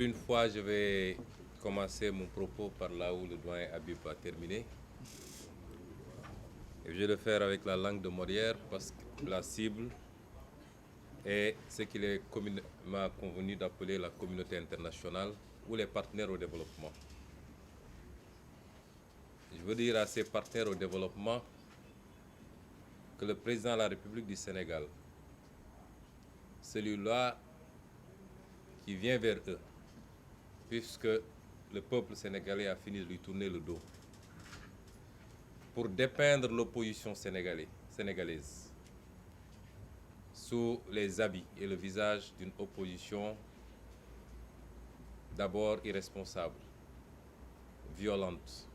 Une fois, je vais commencer mon propos par là où le doyen Habib a terminé. Et je vais le faire avec la langue de Molière parce que la cible est ce qu'il est communément convenu d'appeler la communauté internationale ou les partenaires au développement. Je veux dire à ces partenaires au développement que le président de la République du Sénégal, celui-là qui vient vers eux, puisque le peuple sénégalais a fini de lui tourner le dos, pour dépeindre l'opposition sénégalaise sous les habits et le visage d'une opposition d'abord irresponsable, violente,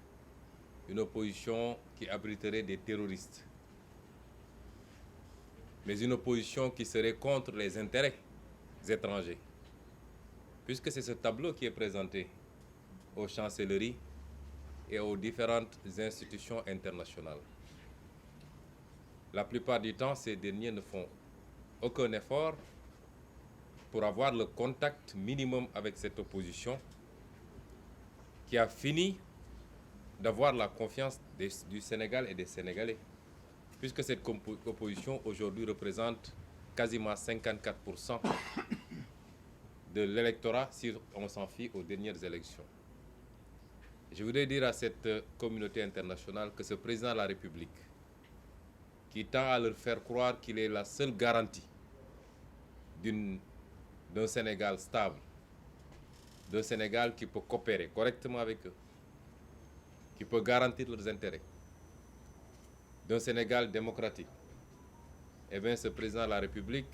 une opposition qui abriterait des terroristes, mais une opposition qui serait contre les intérêts étrangers, puisque c'est ce tableau qui est présenté aux chancelleries et aux différentes institutions internationales. La plupart du temps, ces derniers ne font aucun effort pour avoir le contact minimum avec cette opposition qui a fini d'avoir la confiance du Sénégal et des Sénégalais, puisque cette opposition aujourd'hui représente quasiment 54% de l'électorat si on s'en fie aux dernières élections. Je voudrais dire à cette communauté internationale que ce président de la République, qui tend à leur faire croire qu'il est la seule garantie d'un Sénégal stable, d'un Sénégal qui peut coopérer correctement avec eux, qui peut garantir leurs intérêts, d'un Sénégal démocratique, eh bien ce président de la République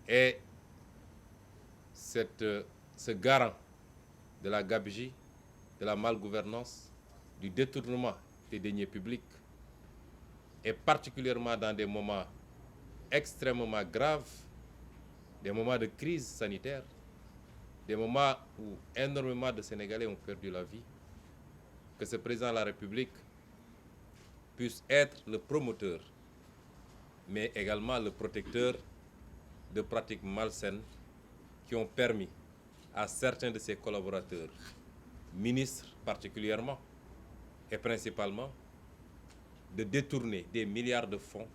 est ce garant de la gabegie, de la malgouvernance, du détournement des deniers publics, et particulièrement dans des moments extrêmement graves, des moments de crise sanitaire, des moments où énormément de Sénégalais ont perdu la vie, que ce président de la République puisse être le promoteur, mais également le protecteur de pratiques malsaines qui ont permis à certains de ses collaborateurs, ministres particulièrement et principalement, de détourner des milliards de fonds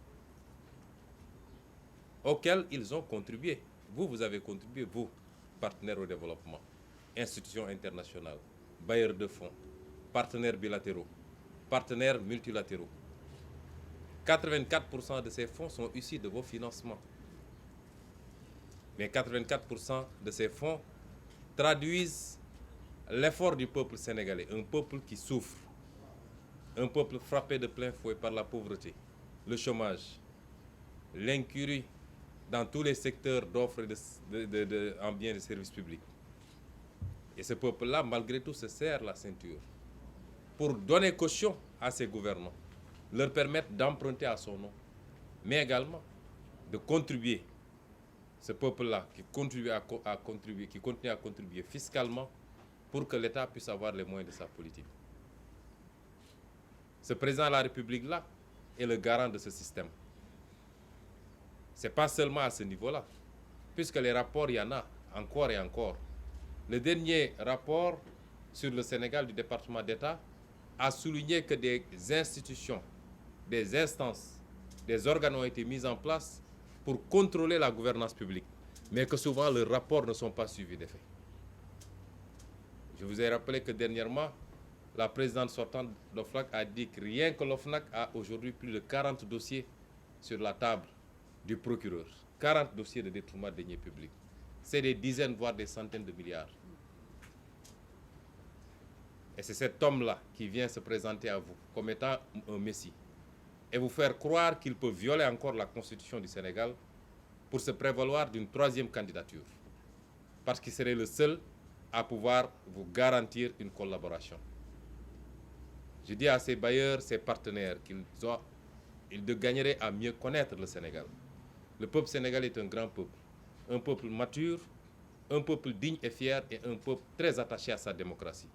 auxquels ils ont contribué. Vous avez contribué, vous, partenaires au développement, institutions internationales, bailleurs de fonds, partenaires bilatéraux, partenaires multilatéraux. 84% de ces fonds sont issus de vos financements. Mais 84% de ces fonds traduisent l'effort du peuple sénégalais, un peuple qui souffre, un peuple frappé de plein fouet par la pauvreté, le chômage, l'incurie dans tous les secteurs d'offres en biens et services publics. Et ce peuple-là, malgré tout, se serre la ceinture pour donner caution à ses gouvernants, leur permettre d'emprunter à son nom, mais également de contribuer. Ce peuple-là qui continue à contribuer fiscalement pour que l'État puisse avoir les moyens de sa politique. Ce président de la République-là est le garant de ce système. Ce n'est pas seulement à ce niveau-là, puisque les rapports, il y en a encore et encore. Le dernier rapport sur le Sénégal du département d'État a souligné que des institutions, des instances, des organes ont été mis en place pour contrôler la gouvernance publique, mais que souvent leurs rapports ne sont pas suivis d'effet. Je vous ai rappelé que dernièrement, la présidente sortante de l'OFNAC a dit que rien que l'OFNAC a aujourd'hui plus de 40 dossiers sur la table du procureur. 40 dossiers de détournement de deniers publics. C'est des dizaines, voire des centaines de milliards. Et c'est cet homme-là qui vient se présenter à vous comme étant un messie et vous faire croire qu'il peut violer encore la Constitution du Sénégal pour se prévaloir d'une troisième candidature. Parce qu'il serait le seul à pouvoir vous garantir une collaboration. Je dis à ces bailleurs, ces partenaires, qu'ils gagneraient à mieux connaître le Sénégal. Le peuple sénégalais est un grand peuple, un peuple mature, un peuple digne et fier et un peuple très attaché à sa démocratie.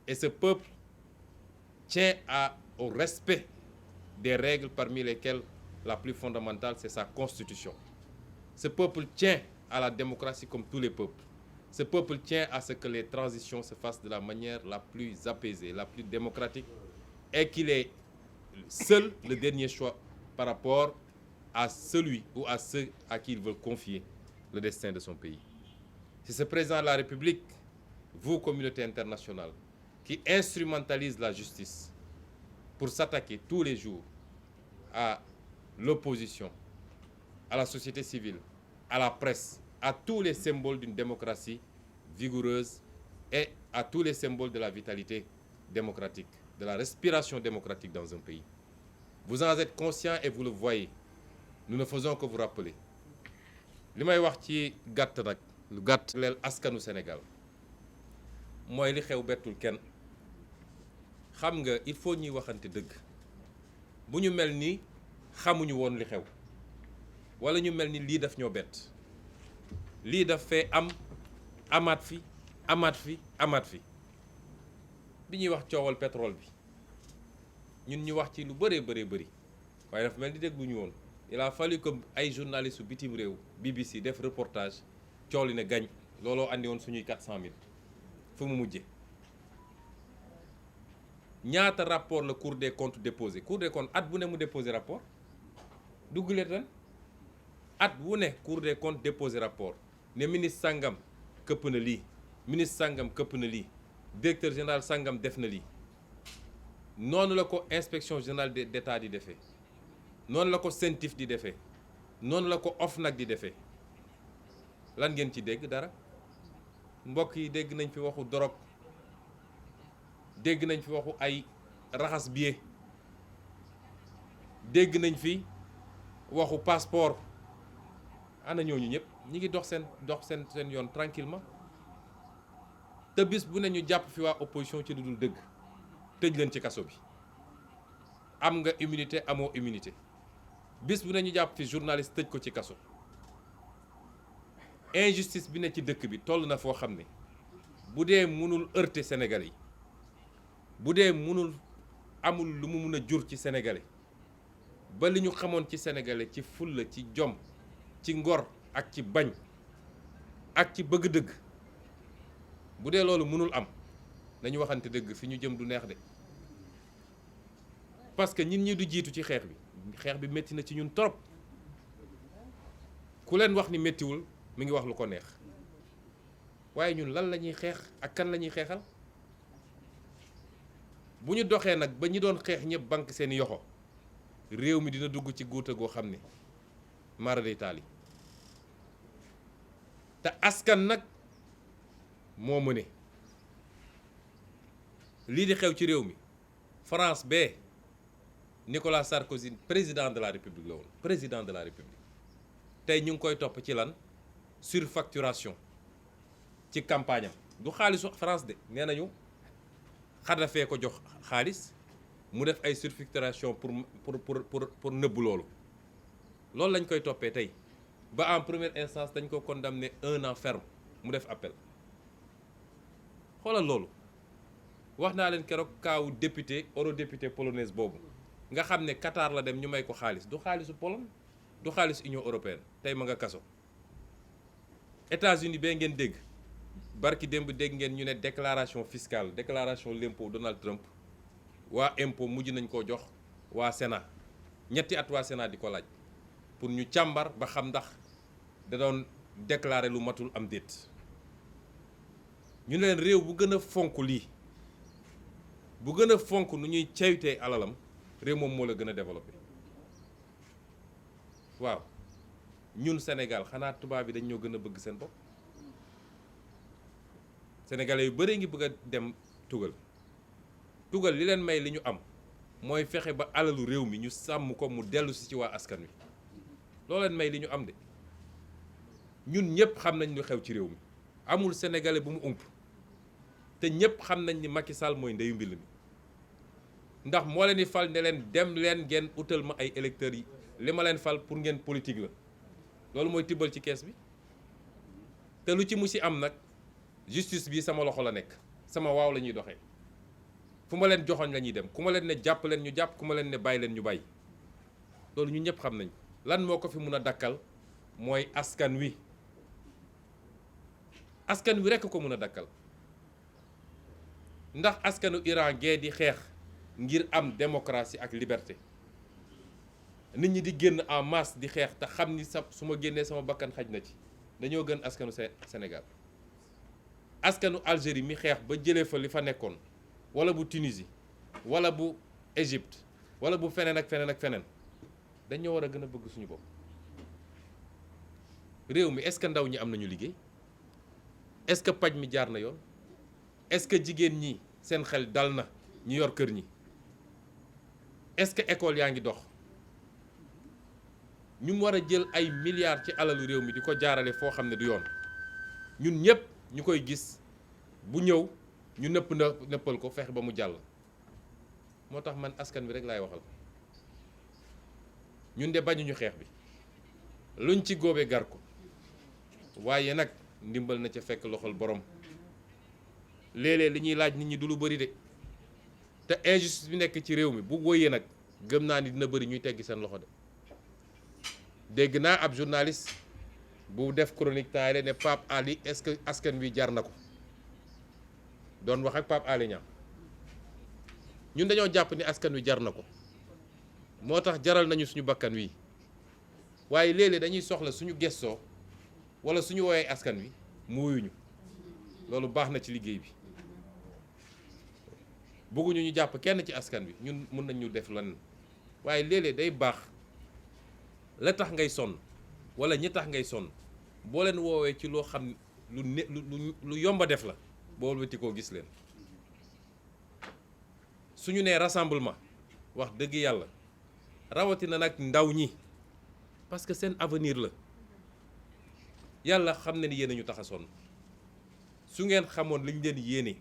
Et ce peuple tient au respect des règles parmi lesquelles la plus fondamentale, c'est sa constitution. Ce peuple tient à la démocratie comme tous les peuples. Ce peuple tient à ce que les transitions se fassent de la manière la plus apaisée, la plus démocratique, et qu'il est seul le dernier choix par rapport à celui ou à ceux à qui il veut confier le destin de son pays. C'est ce président de la République, vous, communauté internationale, qui instrumentalise la justice pour s'attaquer tous les jours à l'opposition, à la société civile, à la presse, à tous les symboles d'une démocratie vigoureuse et à tous les symboles de la vitalité démocratique, de la respiration démocratique dans un pays. Vous en êtes conscient et vous le voyez. Nous ne faisons que vous rappeler. li may wax ci gàtt nag lu gàtt leel askanu Sénégal mooy li xew bettul kenn xam nga il faut ñuy waxante dëgg bu ñu mel ni xamuñu woon li xew wala ñu mel ni lii daf ñoo bett lii daf fee am amaat fi bi ñuy wax coowal pétrole bi ñun ñu wax ci lu bëree bëri waaye dafa mel ni dégguñu woon il a fallu que ay journalistes su bitim réew BBC def reportage coow li ne gañ looloo andi woon suñuy 400 000 fu mu mujje ñaata rapport la Cour des comptes déposé Cour des comptes at bu ne mu déposé rapport duggulee tan at wu ne Cour des comptes déposé rapport ne ministre sangam këpp na lii ministre sangam këpp na lii directeur général sangam def na lii noonu la ko inspection générale d'État di defee noonu la ko CENTIF di defee noonu la ko OFNAC di defee lan ngeen ci dégg dara mbokk yi dégg nañ fi waxu drogue dégg nañ fi waxu ay raxas billet dégg nañ fi waxu passeport ana ñooñu ñëpp ñi ngi dox seen yoon tranquillement te bis bu ne ñu jàpp fi waa opposition ci lu dul dëgg tëj leen ci kaso bi am nga immunité amoo immunité bis bu ne ñu jàpp fi journaliste tëj ko ci kaso injustice bi ne ci dëkk bi toll na foo xam ne bu dee mënul heurter Sénégalais yi bu dee mënul amul lu mu mun a jur ci Sénégalais ba li ñu xamoon ci Sénégalais ci fulla ci jom ci ngor ak ci bañ ak ci bëgg dëgg bu dee loolu mënul am nañu waxante dëgg fi ñu jëm du neex de parce que ñin ñi du jiitu ci xeex bi métti na ci ñun trop ku leen wax ni méttiwul mi ngi wax lu ko neex waaye ñun lan la ñuy xeex ak kan la ñuy xeexal bu ñu doxee nag ba ñi doon xeex ñëpp banque seeni yoxo réew mi dina dugg ci guuta goo xam ne mara day taali te askan nag moo mëne lii di xew ci réew mi France bee Nicolas Sarkozy président de la République la woon président de la République tey ñu ngi koy topp ci lan surfacturation ci campagne am du xaalisu France de nee nañu Xadafee ko jox xaalis mu def ay surfacturation pour nëbbu loolu lañ koy toppee tey ba en première instance dañ ko condamné 1 an ferme mu def appel xoolal loolu wax naa leen keroog kaawu député eurodéputé polonaise boobu nga xam ne Qatar la dem ñu may ko xaalis du xaalisu Pologne du xaalis Union européenne tey ma nga kaso États-Unis bee ngeen dégg barki démb dégg ngeen ñu ne déclaration fiscale déclaration l'impôt Donald Trump waa impôt mujj nañ koo jox waa Sénat ñetti at waa Sénat di ko laaj pour ñu càmbar ba xam ndax da doon déclarer lu matul am déet ñu ne leen réew bu gën a fonk lii bu gën a fonk nu ñuy ceytee alalam réew moom moo la gën a développé waaw ñun Sénégal xanaa tubaab bi dañ ñoo gën a bëgg seen bopp sénégalais yu bëri ngi bëgg a dem tugal li leen may li ñu am mooy fexe ba alalu réew mi ñu sàmm ko mu dellu si ci waa askan wi loo leen may li ñu am de ñun ñëpp xam nañ lu xew ci réew mi amul sénégalais bu mu ump te ñëpp xam nañ ni Macky Sall mooy ndeyu mbill mi ndax moo leen di fal ne leen dem leen ngeen utal ma ay électeurs yi li ma leen fal pour ngeen politique la loolu mooy tibbal ci kees bi te lu ci musi am nag justice bi sama loxo la nekk sama waaw la ñuy doxee fu ma leen joxoñ la ñuy dem ku ma leen ne jàpp leen ñu jàpp ku ma leen ne bàyyi leen ñu bàyyi loolu ñu ñëpp xam nañ lan moo ko fi mun a dakkal mooy askan wi askan wi rekk ko mën a dakkal ndax askanu Iran gee di xeex ngir am démocratie ak liberté nit ñi di génn en masse di xeex te xam ni su ma génnee sama bakkan xaj na ci dañoo gën askanu Sénégal askanu Algérie mi xeex ba jëlee fa li fa nekkoon wala bu Tunisie wala bu Égypte wala bu feneen ak feneen ak feneen dañoo war a gën a bëgg suñu bopp réew mi est-ce que ndaw ñi am nañu liggéey est-ce que paj mi jaar na yoon est-ce que jigéen ñi seen xel dal na ñu yor kër ñi est-ce que école yaa ngi dox ñu war a jël ay milliards ci alalu réew mi di ko jaarale foo xam ne du yoon ñun ñëpp ñu koy gis bu ñëw ñu nëppal ko fexe ba mu jàll moo tax man askan wi rek laay waxal ñun de bañuñu xeex bi luñ ci góobe gar ko waaye nag ndimbal na ca fekk loxol borom léeg-léeg li ñuy laaj nit ñi du lu bëri de te injustice bi nekk ci réew mi bu wóyee nag gëm naa ni dina bëri ñuy teggi seen loxo de dégg naa ab journaliste bu def chronique temps ne Pape Ali est-ce que askan wi jar na ko doon wax ak Pape Ali Niang ñun dañoo jàpp ni askan wi jar na ko moo tax jaral nañu suñu bakkan wi waaye léeg-léeg dañuy soxla suñu gestoo wala suñu woowee askan wi mu wuyuñu loolu baax na ci liggéey bi bëgguñu ñu jàpp kenn ci askan wi ñun mën nañu def lan waaye léeg-léeg day baax la tax ngay sonn wala ñi tax ngay sonn boo leen woowee ci loo xam lu yomba def la boo wëti koo gis leen suñu nee rassemblement wax dëgg yàlla rawatina nag ndaw ñi parce que seen avenir la yàlla xam na ni yéen ñu tax a sonn su ngeen xamoon liñ leen yéene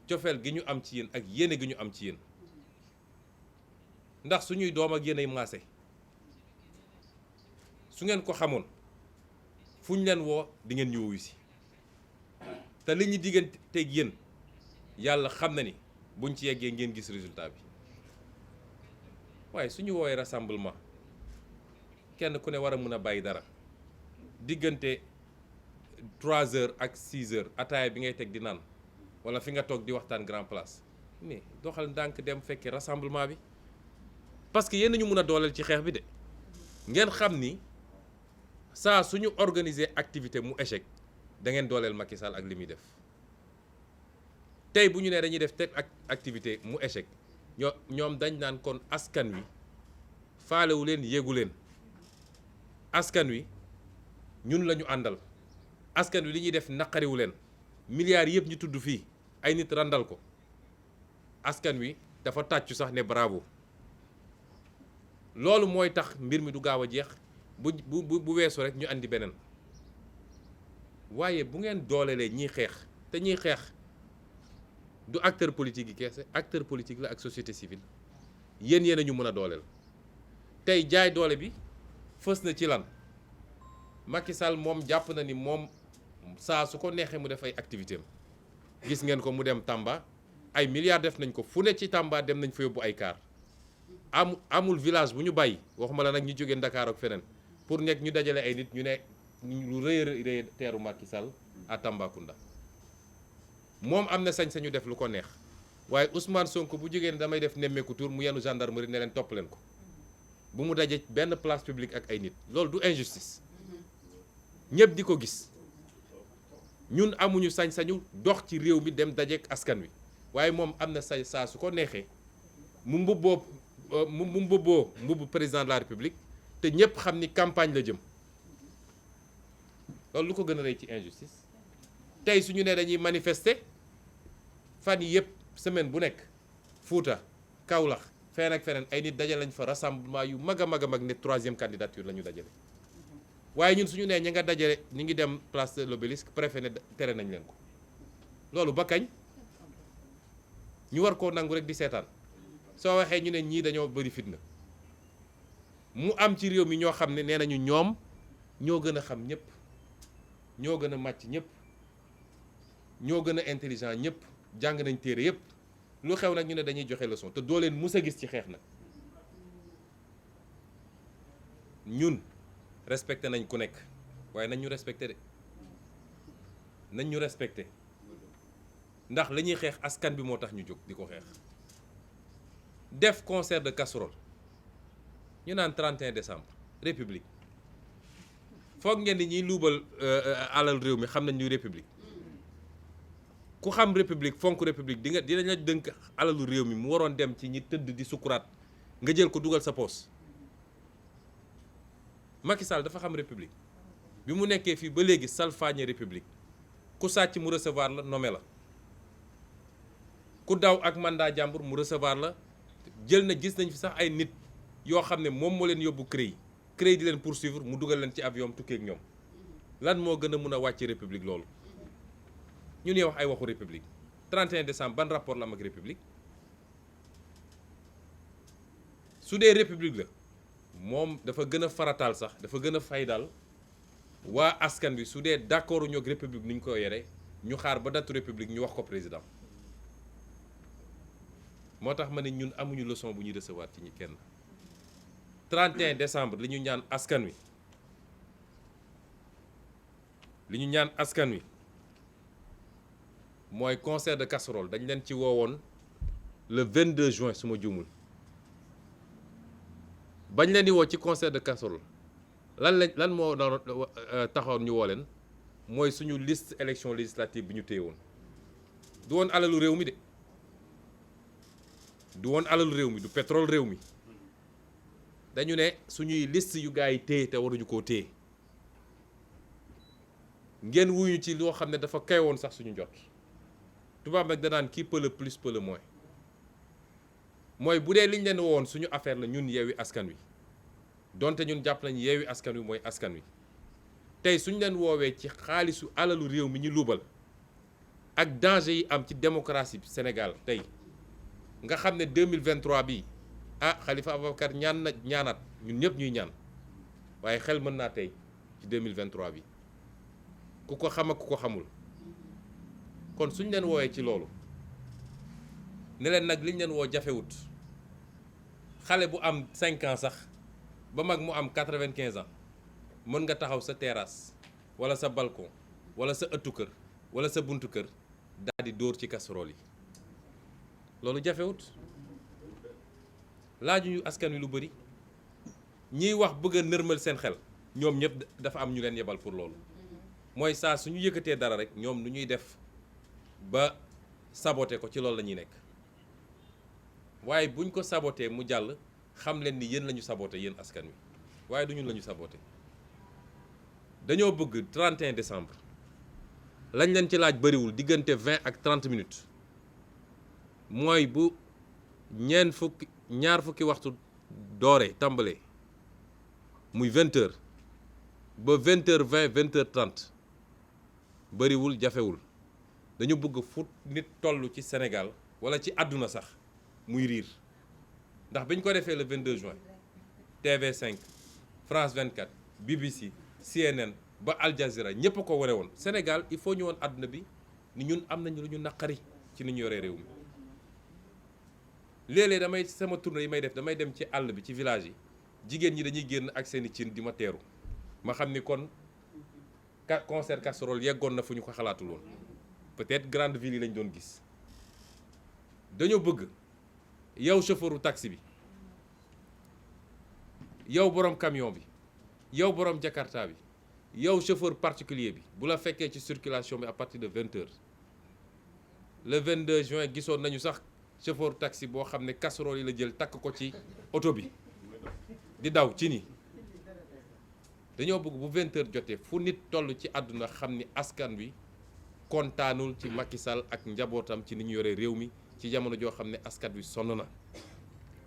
cofeel gi ñu am ci yéen ak yéene gi ñu am ci yéen ndax suñuy doom ak yéenay maase su ngeen ko xamoon fu ñu leen woo di ngeen ñu wuyu si te li ñu digganteeg yéen yàlla xam na ni buñ ci yeggee ngeen gis résultat bi waaye suñu woowee rassemblement kenn ku ne war a mën a bàyyi dara diggante 3 heures ak 6 heures ataaya bi ngay teg di naan wala fi nga toog di waxtaan grand place mais doxal ndànk dem fekkee rassemblement bi parce que yéen ñu mën a dooleel ci xeex bi de ngeen xam ni saa suñu organiser activité mu échec da ngeen dooleel Macky Sall ak li muy def tey bu ñu nee dañuy def teg ak activité mu échec ñoom dañ naan kon askan wi faalewu leen yéegu leen askan wi ñun la ñu àndal askan wi li ñuy def naqariwu leen milliards yëpp ñu tudd fii ay nit randal ko askan wi dafa tàccu sax ne bravo loolu mooy tax mbir mi du gaaw a jeex bu weesu rek ñu andi beneen waaye bu ngeen doolelee ñiy xeex te ñiy xeex du acteur politique yi keese acteur politique la ak société civile yéen a ñu mën a dooleel tey jaay doole bi fës na ci lan Macky Sall moom jàpp na ni moom saa su ko neexee mu def ay activité am gis ngeen ko mu dem Tamba ay milliards def nañ ko fu ne ci Tamba dem nañ fa yóbbu ay car amul village bu ñu bàyyi waxuma la nag ñu jógee Dakar ak feneen pour nekk ñu dajale ay nit ñu ne lu rëy teeru Macky Sall à Tambacounda moom am na sañ-sañu def lu ko neex waaye Ousmane Sonko bu jógee ne damay def nemmeeku tour mu yenu gendarmerie ne leen topp leen ko bu mu daje benn place publique ak ay nit loolu du injustice ñëpp di ko gis ñun amuñu sañ-sañu dox ci réew mi dem dajeek askan wi waaye moom am na saa su ko neexee mu mbubboo mbubbu président de la république te ñëpp xam ni campagne la jëm loolu lu ko gën a rëy ci injustice tey suñu ne dañuy manifester fan yi yëpp semaine bu nekk Fuuta Kaolack feneen ak feneen ay nit dajale lañ fa rassemblement yu mag a mag a mag ne 3e candidature la ñu dajale waaye ñun suñu nee ña nga dajale ñi ngi dem place de l'Obélisque préfet ne tere nañ leen ko loolu ba kañ ñu war koo nangu rek di seetaan soo waxee ñu ne ñii dañoo bëri fitna mu am ci réew mi ñoo xam ne nee nañu ñoom ñoo gën a xam ñëpp ñoo gën a màcc ñëpp ñoo gën a intelligent ñëpp jàng nañ téere yëpp lu xew nag ñu ne dañuy joxe leçon te doo leen mus a gis ci xeex nag ñun respecté nañ ku nekk waaye nañ ñu respecté de nañ ñu respecté ndax la ñuy xeex askan bi moo tax ñu jóg di ko xeex. def concert de casserole ñu naan 31 décembre république foog ngeen ni ñiy luubal alal réew mi xam nañ ñuy république ku xam république fonk république dinañ la dënk alalu réew mi mu waroon dem ci ñi tëdd di sukuraat nga jël ko dugal sa poos. Macky Sall dafa xam république bi mu nekkee fii ba léegi salfaañe république ku sàcc mu recevoir la nommé la ku daw ak mandat jàmbur mu recevoir la. jël na gis nañ fi sax ay nit yoo xam ne moom moo leen yóbbu CREI di leen poursuivre mu dugal leen ci avion tukkee ak ñoom lan moo gën a mun a wàcc république loolu ñu ne wax ay waxu république 31 décembre ban rapport la am ak république su dee république la moom dafa gën a farataal sax dafa gën a faydaal waa askan bi su dee d'accord ñoo ak république ni ñu ko yore ñu xaar ba datu république ñu wax ko président. moo tax ma ne ñun amuñu leçon bu ñuy recevoir ci ñi kenn 31 décembre li ñu ñaan askan wi mooy concert de casserole dañ leen ci woowoon le 22 juin su ma juumul bañ leen di woo ci concert de casserole lan moo doon taxawoon ñu woo leen mooy suñu liste élection législative bi ñu téye woon du woon alalu réew mi de. du woon alalu réew mi du pétrole réew mi dañu ne suñuy liste yu gars yi téye te waruñu koo téye ngeen wuyu ci loo xam ne dafa kay woon sax suñu jot tubaab nag danaan qui peut le plus peut le moins mooy bu dee liñ leen woon suñu affaire la ñun Yewwi Askan Wi donte ñun jàpp nañ Yewwi Askan Wi mooy askan wi tey suñu leen woowee ci xaalisu alalu réew mi ñu luubal ak danger yi am ci démocratie Sénégal tey nga xam ne 2023 bi Khalifa Ababacar ñaanaat ñun ñëpp ñuy ñaan waaye xel mën naa tey ci 2023 bi ku ko xam ak ku ko xamul kon suñ leen woowee ci loolu ne leen nag liñ leen woo jafewut xale bu am 5 ans sax ba mag mu am 95 ans mën nga taxaw sa terrasse wala sa balcon wala sa ëttu kër wala sa buntu kër daal di dóor ci casserole yi loolu jafewut laajuñu askan wi lu bëri ñiy wax bëgg a nërmal seen xel ñoom ñëpp dafa am ñu leen yebal pour loolu mooy saa suñu yëkkatee dara rek ñoom nu ñuy def ba saboté ko ci loolu la ñuy nekk waaye buñ ko saboté mu jàll xam leen ni yéen la ñu saboté yéen askan wi waaye du ñun la ñu saboté dañoo bëgg 31 décembre lañ leen ci laaj bëriwul diggante 20 ak 30 minutes mooy bu ñaar fukki waxtu doore tàmbalee muy 20h ba 20h20 20h30 bëriwul jafewul dañu bëgg fu nit toll ci Sénégal wala ci àdduna sax muy riir ndax biñ ko defee le 22 juin TV5 France 24 BBC CNN ba Al Jazeera ñëpp a ko wane woon Sénégal il faut ñu woon àdduna bi ni ñun am nañu lu ñu naqari ci ni ñu yoree réew mi léeg-léeg damay sama tournée yi may def damay dem ci àll bi ci village yi jigéen ñi dañuy génn ak seeni cin di ma teeru ma xam ni kon concert casserole yeggoon na fu ñu ko xalaatul woon peut-être grande ville yi lañ doon gis dañoo bëgg yow chauffeuru taxi bi yow borom camion bi yow borom jakarta bi yow chauffeur particulier bi bu la fekkee ci circulation bi à partir de 20h le 22 juin gisoon nañu sax chauffeur taxi boo xam ne casserole yi la jël takk ko ci oto bi di daw ci ni dañoo bëgg bu 20h jotee fu nit toll ci àdduna xam ni askan wi kontaanul ci Macky Sall ak njabootam ci ni ñu yoree réew mi ci jamono joo xam ne askan wi sonn na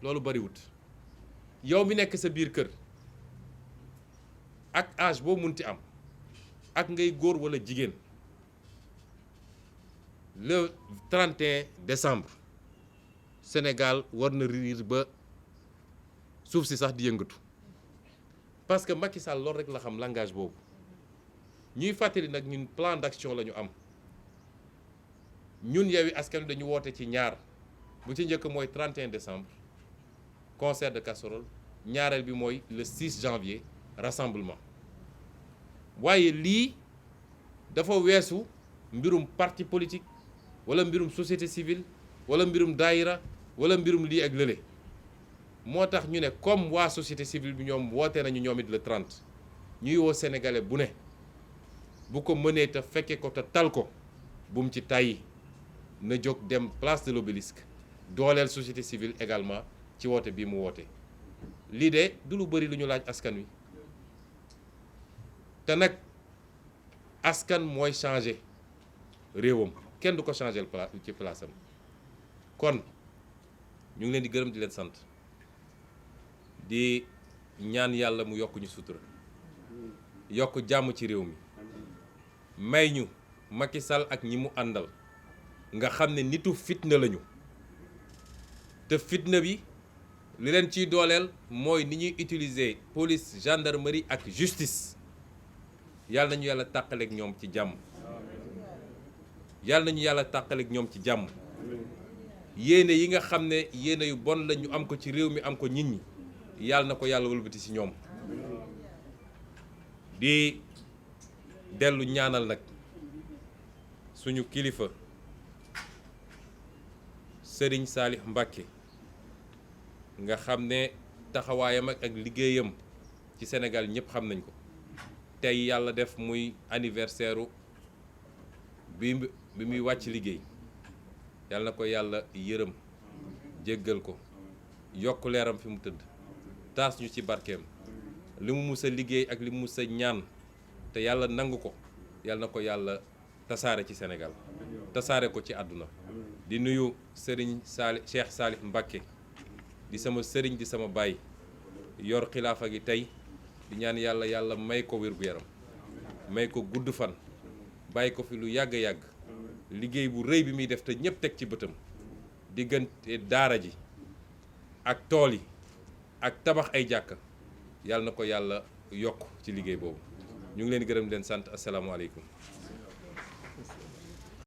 loolu bariwut yow mi nekk sa biir kër ak âge boo munti am ak ngay góor walla jigéen le 31 décembre Sénégal war na riir ba suuf si sax di yëngatu parce que Macky Sall loolu rek la xam langage boobu ñuy fàttali nag ñun plan d'action la ñu am ñun Yewwi Askan Wi dañu woote ci ñaar bu ci njëkk mooy 31 décembre concert de casserole ñaareel bi mooy le 6 janvier rassemblement waaye lii dafa weesu mbirum parti politique wala mbirum société civile wala mbirum daayira wala mbirum lii ak lële moo tax ñu ne comme waa société civile bi ñoom woote nañu ñoom it le 30 ñuy woo sénégalais bu ne bu ko mënee te fekke ko te tal ko bum ci tàyyi na jóg dem place de l'Obélisque dooleel société civile également ci woote bii mu woote lii de du lu bëri lu ñu laaj askan wi te nag askan mooy changer réewam kenn du ko changer ci place am kon ñu ngi leen di gërëm di leen sant di ñaan yàlla mu yokk ñu sutura yokk jàmm ci réew mi may ñu Macky Sall ak ñi mu àndal nga xam ne nitu fitna lañu te fitna bi li leen ciy dooleel mooy ni ñuy utiliser police gendarmerie ak justice yàlla nañu yàlla tàqaleeg ñoom ci jàmm yàlla nañu yàlla tàqaleeg ñoom ci jàmm yéene yi nga xam ne yéene yu bon la ñu am ko ci réew mi am ko nit ñi yàlla na ko yàlla wëlbati ci ñoom di dellu ñaanal nag suñu kilifa Serigne Salih Mbacké nga xam ne taxawaayam ak liggéeyam ci Sénégal ñëpp xam nañ ko tey yàlla def muy anniversaire bi muy wàcc liggéey yàlla na ko yàlla yërëm jéggal ko yokk leeram fi mu tëdd taas ñu ci barkeem li mu mus a liggéey ak li mu mus a ñaan te yàlla nangu ko yàlla na ko yàlla tasaare ci Sénégal tasaare ko ci àdduna di nuyu sëriñ Cheikh Salih Mbacké di sama sëriñ di sama baay yor xilaafa gi tey di ñaan yàlla may ko wér-gu-yaram may ko gudd fan bàyyi ko fi lu yàgg-yàgg liggéey bu rëy bi muy def te ñëpp teg ci bëtam diggante daara ji ak tool yi ak tabax ay jàkka yàlla na ko yàlla yokk ci liggéey boobu ñu ngi leen di gërëm di leen sant asalaamaaleykum